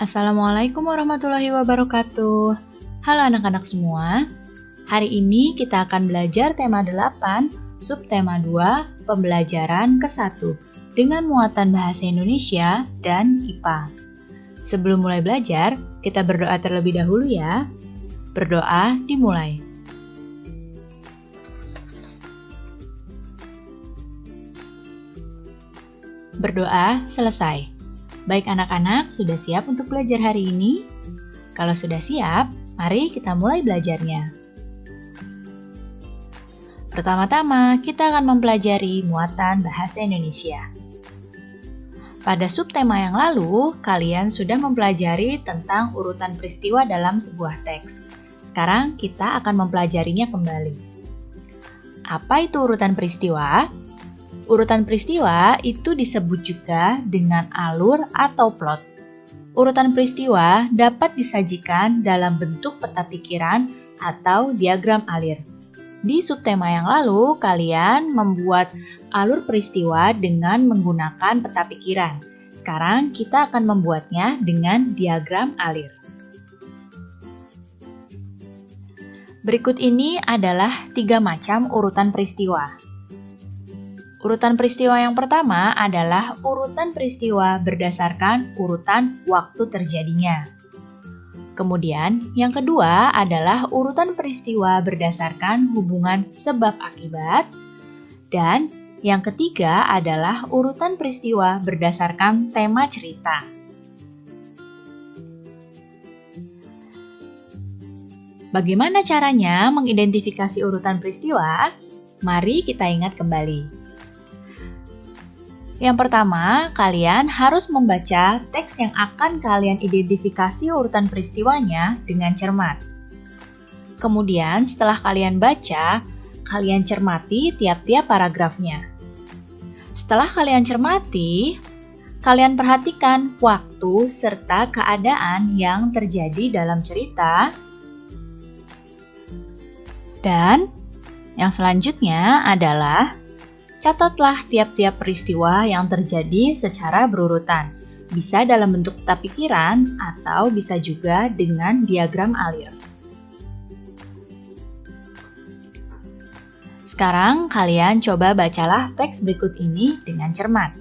Assalamualaikum warahmatullahi wabarakatuh. Halo anak-anak semua. Hari ini kita akan belajar tema 8, subtema 2, pembelajaran ke-1 dengan muatan bahasa Indonesia dan IPA. Sebelum mulai belajar, kita berdoa terlebih dahulu ya. Berdoa dimulai. Berdoa selesai. Baik anak-anak, sudah siap untuk belajar hari ini? Kalau sudah siap, mari kita mulai belajarnya. Pertama-tama, kita akan mempelajari muatan bahasa Indonesia. Pada subtema yang lalu, kalian sudah mempelajari tentang urutan peristiwa dalam sebuah teks. Sekarang kita akan mempelajarinya kembali. Apa itu urutan peristiwa? Urutan peristiwa itu disebut juga dengan alur atau plot. Urutan peristiwa dapat disajikan dalam bentuk peta pikiran atau diagram alir. Di subtema yang lalu, kalian membuat alur peristiwa dengan menggunakan peta pikiran. Sekarang kita akan membuatnya dengan diagram alir. Berikut ini adalah 3 macam urutan peristiwa. Urutan peristiwa yang pertama adalah urutan peristiwa berdasarkan urutan waktu terjadinya. Kemudian, yang kedua adalah urutan peristiwa berdasarkan hubungan sebab akibat. Dan yang ketiga adalah urutan peristiwa berdasarkan tema cerita. Bagaimana caranya mengidentifikasi urutan peristiwa? Mari kita ingat kembali. Yang pertama, kalian harus membaca teks yang akan kalian identifikasi urutan peristiwanya dengan cermat. Kemudian, setelah kalian baca, kalian cermati tiap-tiap paragrafnya. Setelah kalian cermati, kalian perhatikan waktu serta keadaan yang terjadi dalam cerita. Dan yang selanjutnya adalah catatlah tiap-tiap peristiwa yang terjadi secara berurutan. Bisa dalam bentuk peta pikiran atau bisa juga dengan diagram alir. Sekarang kalian coba bacalah teks berikut ini dengan cermat.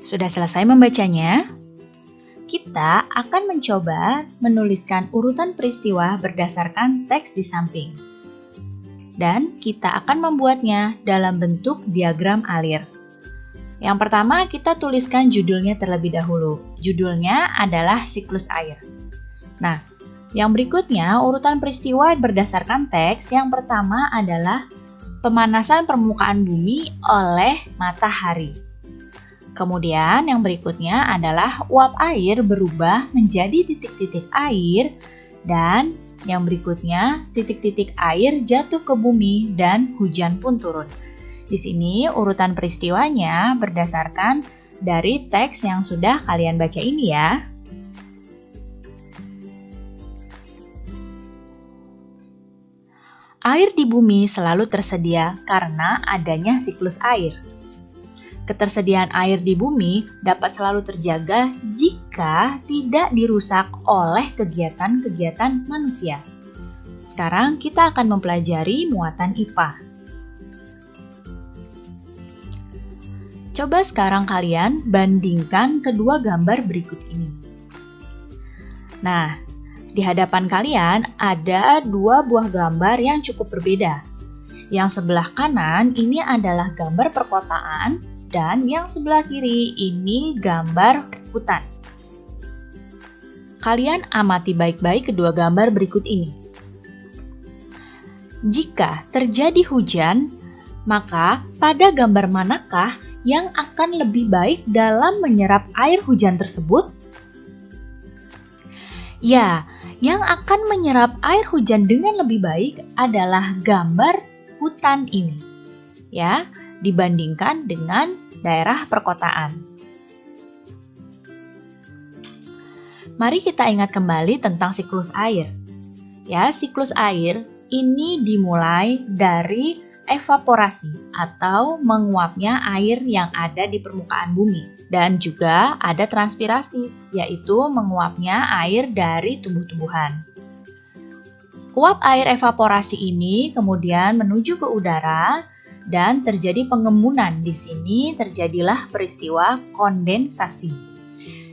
Sudah selesai membacanya? Kita akan mencoba menuliskan urutan peristiwa berdasarkan teks di samping. Dan kita akan membuatnya dalam bentuk diagram alir. Yang pertama, kita tuliskan judulnya terlebih dahulu. Judulnya adalah siklus air. Nah, yang berikutnya urutan peristiwa berdasarkan teks. Yang pertama adalah pemanasan permukaan bumi oleh matahari. Kemudian yang berikutnya adalah uap air berubah menjadi titik-titik air dan yang berikutnya titik-titik air jatuh ke bumi dan hujan pun turun. Di sini urutan peristiwanya berdasarkan dari teks yang sudah kalian baca ini ya. Air di bumi selalu tersedia karena adanya siklus air. Ketersediaan air di bumi dapat selalu terjaga jika tidak dirusak oleh kegiatan-kegiatan manusia. Sekarang kita akan mempelajari muatan IPA. Coba sekarang kalian bandingkan kedua gambar berikut ini. Nah, di hadapan kalian ada 2 buah gambar yang cukup berbeda. Yang sebelah kanan ini adalah gambar perkotaan, dan yang sebelah kiri ini gambar hutan. Kalian amati baik-baik kedua gambar berikut ini. Jika terjadi hujan, maka pada gambar manakah yang akan lebih baik dalam menyerap air hujan tersebut? Ya, yang akan menyerap air hujan dengan lebih baik adalah gambar hutan ini. Ya, dibandingkan dengan daerah perkotaan. Mari kita ingat kembali tentang siklus air. Ya, siklus air ini dimulai dari evaporasi atau menguapnya air yang ada di permukaan bumi. Dan juga ada transpirasi, yaitu menguapnya air dari tumbuh-tumbuhan. Uap air evaporasi ini kemudian menuju ke udara dan terjadi pengembunan. Di sini terjadilah peristiwa kondensasi.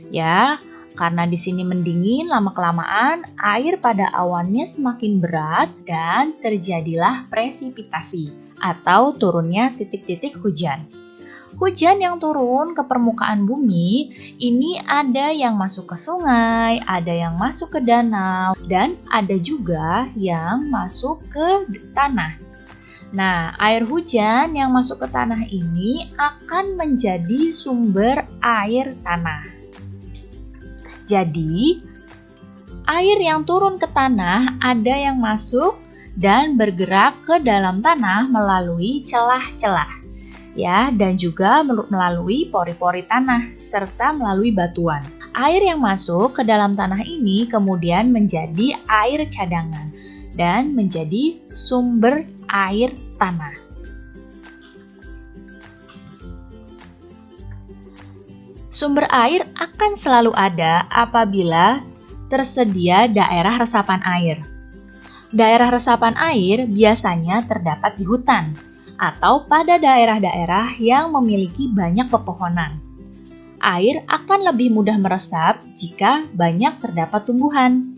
Ya, karena di sini mendingin lama-kelamaan, air pada awannya semakin berat dan terjadilah presipitasi atau turunnya titik-titik hujan. Hujan yang turun ke permukaan bumi, ini ada yang masuk ke sungai, ada yang masuk ke danau, dan ada juga yang masuk ke tanah. Nah, air hujan yang masuk ke tanah ini akan menjadi sumber air tanah. Jadi, air yang turun ke tanah ada yang masuk dan bergerak ke dalam tanah melalui celah-celah. Ya, dan juga melalui pori-pori tanah serta melalui batuan. Air yang masuk ke dalam tanah ini kemudian menjadi air cadangan dan menjadi sumber air tanah. Sumber air akan selalu ada apabila tersedia daerah resapan air. Daerah resapan air biasanya terdapat di hutan atau pada daerah-daerah yang memiliki banyak pepohonan. Air akan lebih mudah meresap jika banyak terdapat tumbuhan.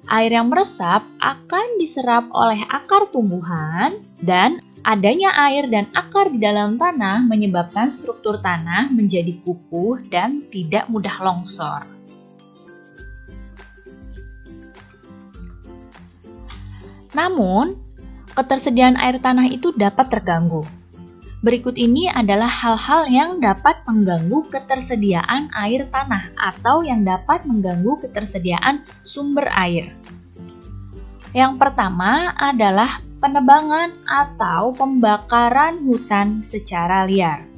Air yang meresap akan diserap oleh akar tumbuhan dan adanya air dan akar di dalam tanah menyebabkan struktur tanah menjadi kukuh dan tidak mudah longsor. Namun, ketersediaan air tanah itu dapat terganggu. Berikut ini adalah hal-hal yang dapat mengganggu ketersediaan air tanah atau yang dapat mengganggu ketersediaan sumber air. Yang pertama adalah penebangan atau pembakaran hutan secara liar.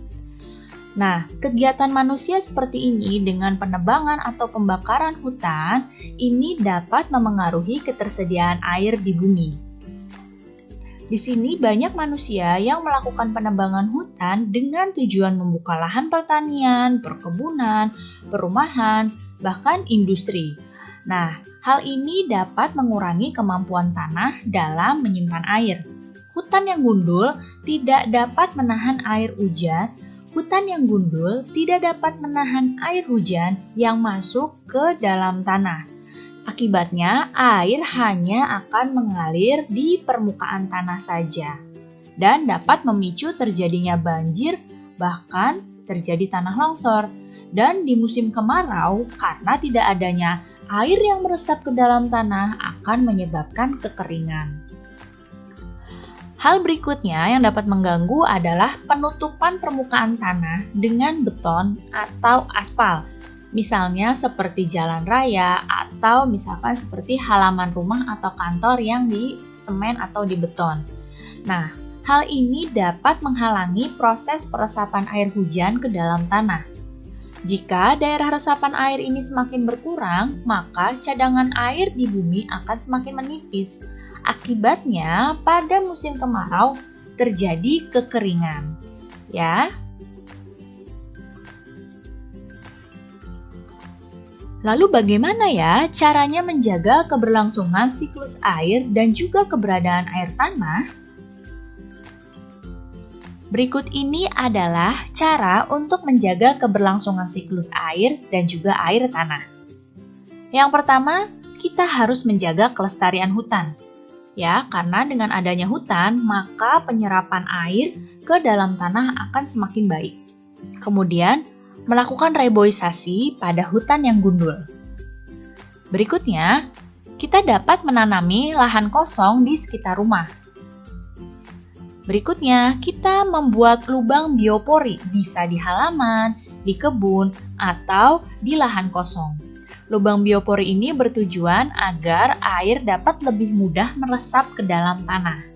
Nah, kegiatan manusia seperti ini dengan penebangan atau pembakaran hutan ini dapat memengaruhi ketersediaan air di bumi. Di sini banyak manusia yang melakukan penebangan hutan dengan tujuan membuka lahan pertanian, perkebunan, perumahan, bahkan industri. Nah, hal ini dapat mengurangi kemampuan tanah dalam menyimpan air. Hutan yang gundul tidak dapat menahan air hujan. Hutan yang gundul tidak dapat menahan air hujan yang masuk ke dalam tanah. Akibatnya, air hanya akan mengalir di permukaan tanah saja dan dapat memicu terjadinya banjir, bahkan terjadi tanah longsor. Dan di musim kemarau, karena tidak adanya air yang meresap ke dalam tanah akan menyebabkan kekeringan. Hal berikutnya yang dapat mengganggu adalah penutupan permukaan tanah dengan beton atau aspal. Misalnya seperti jalan raya atau misalkan seperti halaman rumah atau kantor yang di semen atau di beton. Nah, hal ini dapat menghalangi proses peresapan air hujan ke dalam tanah. Jika daerah resapan air ini semakin berkurang, maka cadangan air di bumi akan semakin menipis. Akibatnya, pada musim kemarau terjadi kekeringan. Ya. Lalu bagaimana ya caranya menjaga keberlangsungan siklus air dan juga keberadaan air tanah? Berikut ini adalah cara untuk menjaga keberlangsungan siklus air dan juga air tanah. Yang pertama, kita harus menjaga kelestarian hutan. Ya, karena dengan adanya hutan, maka penyerapan air ke dalam tanah akan semakin baik. Kemudian, melakukan reboisasi pada hutan yang gundul. Berikutnya, kita dapat menanami lahan kosong di sekitar rumah. Berikutnya, kita membuat lubang biopori, bisa di halaman, di kebun, atau di lahan kosong. Lubang biopori ini bertujuan agar air dapat lebih mudah meresap ke dalam tanah.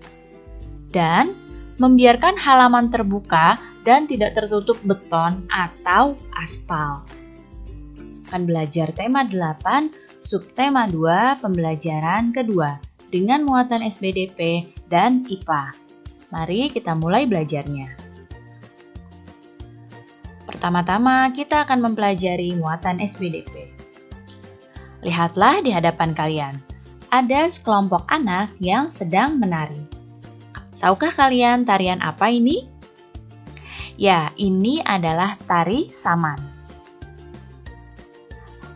Dan membiarkan halaman terbuka dan tidak tertutup beton atau aspal. Akan belajar tema 8, subtema 2, pembelajaran kedua. dengan muatan SBDP dan IPA. Mari kita mulai belajarnya. Pertama-tama kita akan mempelajari muatan SBDP. Lihatlah di hadapan kalian, ada sekelompok anak yang sedang menari. Tahukah kalian tarian apa ini? Ya, ini adalah tari saman.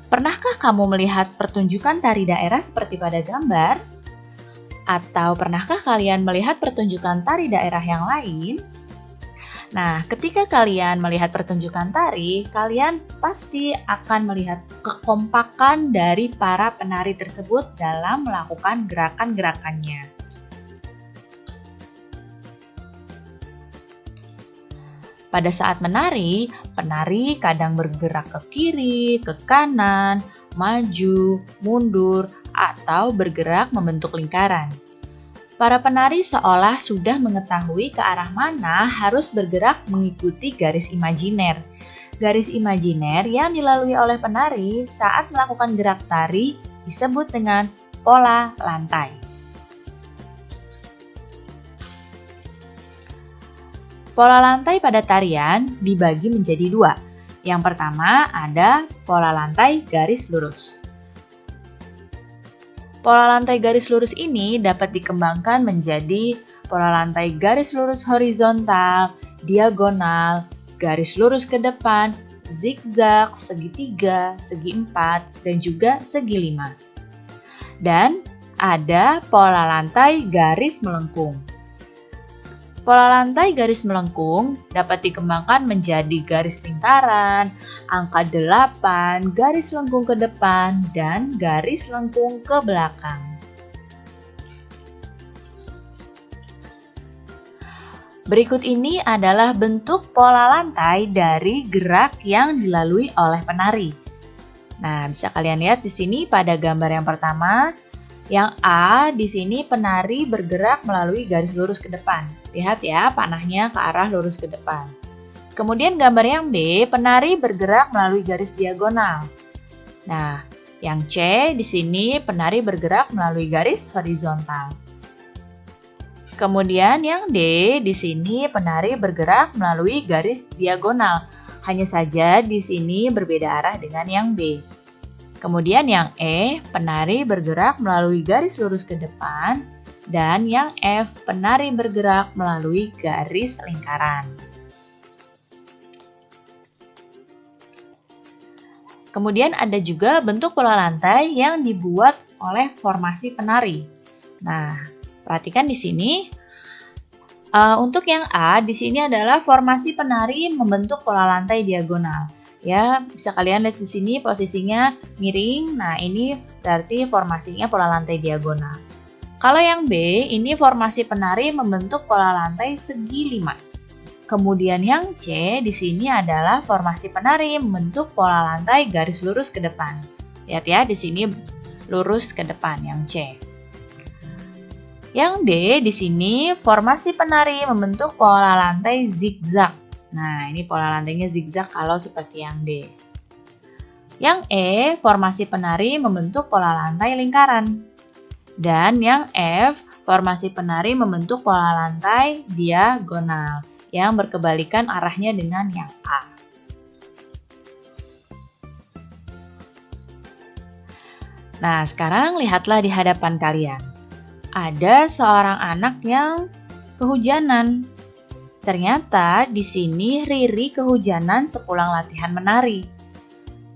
Pernahkah kamu melihat pertunjukan tari daerah seperti pada gambar? Atau pernahkah kalian melihat pertunjukan tari daerah yang lain? Nah, ketika kalian melihat pertunjukan tari, kalian pasti akan melihat kekompakan dari para penari tersebut dalam melakukan gerakan-gerakannya. Pada saat menari, penari kadang bergerak ke kiri, ke kanan, maju, mundur, atau bergerak membentuk lingkaran. Para penari seolah sudah mengetahui ke arah mana harus bergerak mengikuti garis imajiner. Garis imajiner yang dilalui oleh penari saat melakukan gerak tari disebut dengan pola lantai. Pola lantai pada tarian dibagi menjadi dua. Yang pertama ada pola lantai garis lurus. Pola lantai garis lurus ini dapat dikembangkan menjadi pola lantai garis lurus horizontal, diagonal, garis lurus ke depan, zigzag, segitiga, segi empat, dan juga segi lima. Dan ada pola lantai garis melengkung. Pola lantai garis melengkung dapat dikembangkan menjadi garis lingkaran, angka 8, garis lengkung ke depan, dan garis lengkung ke belakang. Berikut ini adalah bentuk pola lantai dari gerak yang dilalui oleh penari. Nah, bisa kalian lihat di sini pada gambar yang pertama. Yang A, di sini penari bergerak melalui garis lurus ke depan. Lihat ya, panahnya ke arah lurus ke depan. Kemudian gambar yang B, penari bergerak melalui garis diagonal. Nah, yang C, di sini penari bergerak melalui garis horizontal. Kemudian yang D, di sini penari bergerak melalui garis diagonal. Hanya saja di sini berbeda arah dengan yang B. Kemudian yang E, penari bergerak melalui garis lurus ke depan, dan yang F, penari bergerak melalui garis lingkaran. Kemudian ada juga bentuk pola lantai yang dibuat oleh formasi penari. Nah, perhatikan di sini. Untuk yang A, di sini adalah formasi penari membentuk pola lantai diagonal. Ya, bisa kalian lihat di sini posisinya miring. Nah, ini berarti formasinya pola lantai diagonal. Kalau yang B, ini formasi penari membentuk pola lantai segi 5. Kemudian yang C, di sini adalah formasi penari membentuk pola lantai garis lurus ke depan. Lihat ya, di sini lurus ke depan yang C. Yang D, di sini formasi penari membentuk pola lantai zigzag. Nah, ini pola lantainya zigzag kalau seperti yang D. Yang E, formasi penari membentuk pola lantai lingkaran. Dan yang F, formasi penari membentuk pola lantai diagonal yang berkebalikan arahnya dengan yang A. Nah, sekarang lihatlah di hadapan kalian. Ada seorang anak yang kehujanan. Ternyata di sini Riri kehujanan sepulang latihan menari.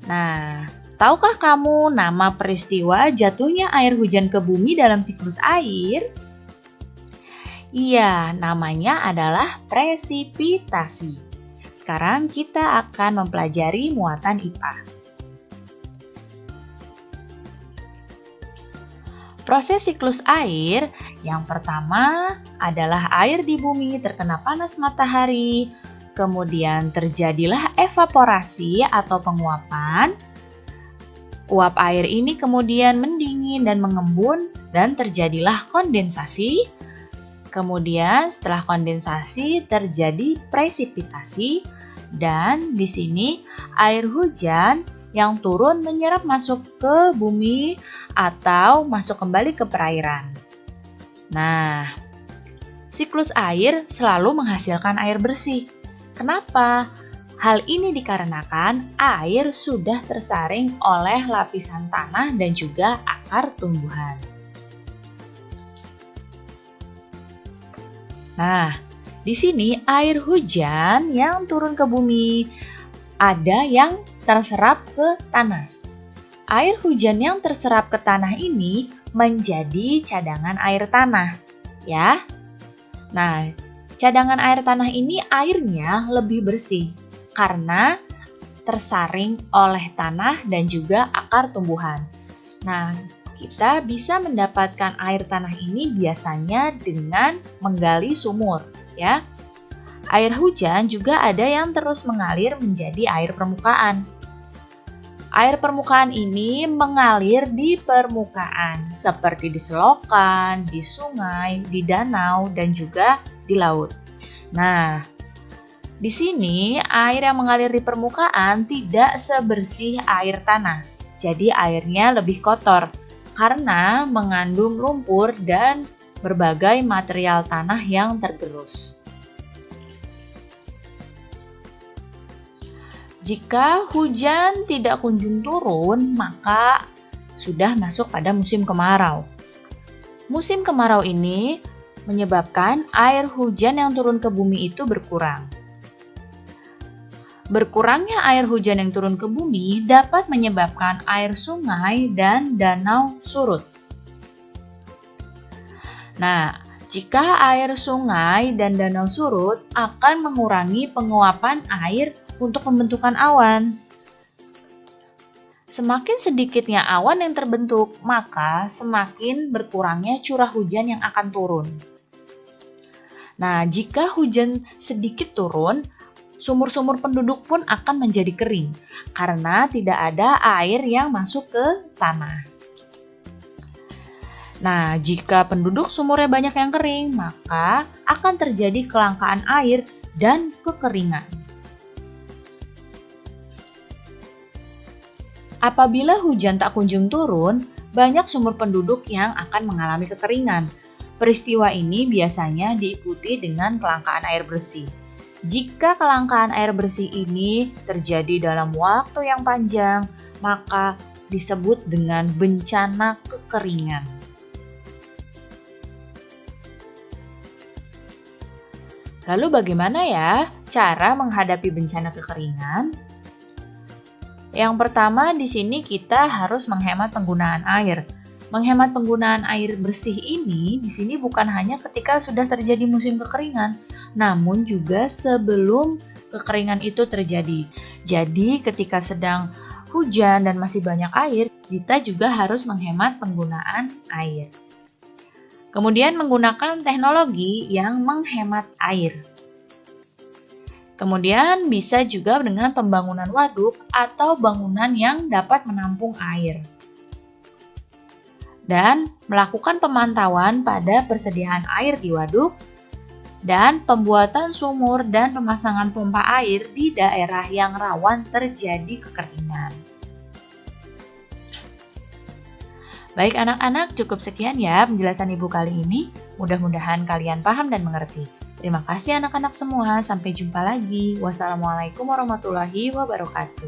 Nah, tahukah kamu nama peristiwa jatuhnya air hujan ke bumi dalam siklus air? Iya, namanya adalah presipitasi. Sekarang kita akan mempelajari muatan IPA. Proses siklus air, yang pertama adalah air di bumi terkena panas matahari, kemudian terjadilah evaporasi atau penguapan. Uap air ini kemudian mendingin dan mengembun dan terjadilah kondensasi. Kemudian setelah kondensasi terjadi presipitasi dan di sini air hujan yang turun menyerap masuk ke bumi atau masuk kembali ke perairan. Nah, siklus air selalu menghasilkan air bersih. Kenapa? Hal ini dikarenakan air sudah tersaring oleh lapisan tanah dan juga akar tumbuhan. Nah, di sini air hujan yang turun ke bumi, ada yang terserap ke tanah. Air hujan yang terserap ke tanah ini menjadi cadangan air tanah, ya. Nah, cadangan air tanah ini airnya lebih bersih karena tersaring oleh tanah dan juga akar tumbuhan. Nah, kita bisa mendapatkan air tanah ini biasanya dengan menggali sumur, ya. Air hujan juga ada yang terus mengalir menjadi air permukaan. Air permukaan ini mengalir di permukaan, seperti di selokan, di sungai, di danau, dan juga di laut. Nah, di sini air yang mengalir di permukaan tidak sebersih air tanah, jadi airnya lebih kotor karena mengandung lumpur dan berbagai material tanah yang tergerus. Jika hujan tidak kunjung turun, maka sudah masuk pada musim kemarau. Musim kemarau ini menyebabkan air hujan yang turun ke bumi itu berkurang. Berkurangnya air hujan yang turun ke bumi dapat menyebabkan air sungai dan danau surut. Nah, jika air sungai dan danau surut akan mengurangi penguapan air untuk pembentukan awan. Semakin sedikitnya awan yang terbentuk, maka semakin berkurangnya curah hujan yang akan turun. Nah, jika hujan sedikit turun, sumur-sumur penduduk pun akan menjadi kering karena tidak ada air yang masuk ke tanah. Nah, jika penduduk sumurnya banyak yang kering, maka akan terjadi kelangkaan air dan kekeringan. Apabila hujan tak kunjung turun, banyak sumur penduduk yang akan mengalami kekeringan. Peristiwa ini biasanya diikuti dengan kelangkaan air bersih. Jika kelangkaan air bersih ini terjadi dalam waktu yang panjang, maka disebut dengan bencana kekeringan. Lalu bagaimana ya cara menghadapi bencana kekeringan? Yang pertama di sini kita harus menghemat penggunaan air. Menghemat penggunaan air bersih ini di sini bukan hanya ketika sudah terjadi musim kekeringan, namun juga sebelum kekeringan itu terjadi. Jadi ketika sedang hujan dan masih banyak air, kita juga harus menghemat penggunaan air. Kemudian menggunakan teknologi yang menghemat air. Kemudian bisa juga dengan pembangunan waduk atau bangunan yang dapat menampung air. Dan melakukan pemantauan pada persediaan air di waduk dan pembuatan sumur dan pemasangan pompa air di daerah yang rawan terjadi kekeringan. Baik anak-anak, cukup sekian ya penjelasan Ibu kali ini. Mudah-mudahan kalian paham dan mengerti. Terima kasih anak-anak semua, sampai jumpa lagi. Wassalamualaikum warahmatullahi wabarakatuh.